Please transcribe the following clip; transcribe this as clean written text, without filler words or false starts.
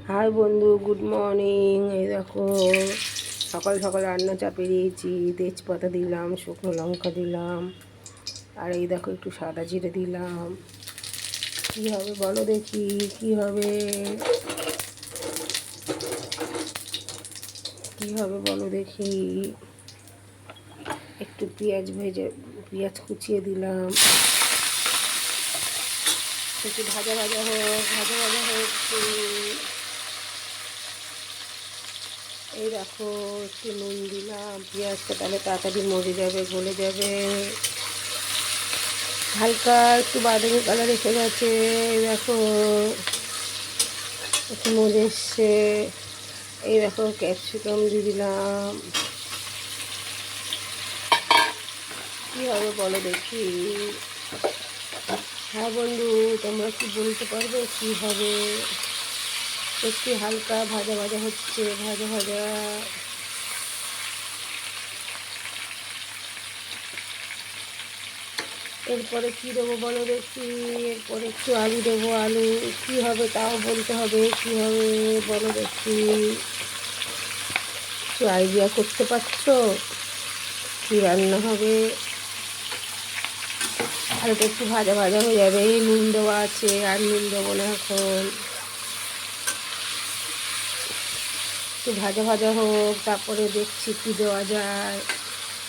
High বন্ধু, good morning. এই দেখো সকাল সকাল রান্না চাপিয়ে দিয়েছি। তেজপাতা দিলাম, শুকনো লঙ্কা দিলাম, আর এই দেখো একটু সাদা জিরে দিলাম। কী হবে বলো দেখি, কী হবে কী হবে বলো দেখি। একটু পেঁয়াজ কুচিয়ে দিলাম। একটু ভাজা ভাজা হোক এই দেখো একটু নুন দিলাম। পেঁয়াজটা তাহলে তাড়াতাড়ি মরে যাবে, গলে যাবে। হালকা একটু বাদামি কালার এসে গেছে, এই দেখো একটু মরে এসছে। এই দেখো ক্যাপসিকাম দিয়ে দিলাম। কী হবে বলো দেখি। হ্যাঁ বন্ধু, তোমরা কি বলতে পারবে কী হবে? একটু হালকা ভাজা ভাজা হচ্ছে, ভাজা ভাজা। এরপরে কী দেবো বলো দেখি। এরপরে একটু আলু দেবো। আলু কী হবে তাও বলতে হবে, কী হবে বলো দেখি। একটু আইডিয়া করতে পারছো কী রান্না হবে? আলুটা একটু ভাজা ভাজা হয়ে যাবে। নুন দেওয়া আছে, আর নুন দেবো না এখন। একটু ভাজা ভাজা হোক, তারপরে দেখছি কী দেওয়া যায়।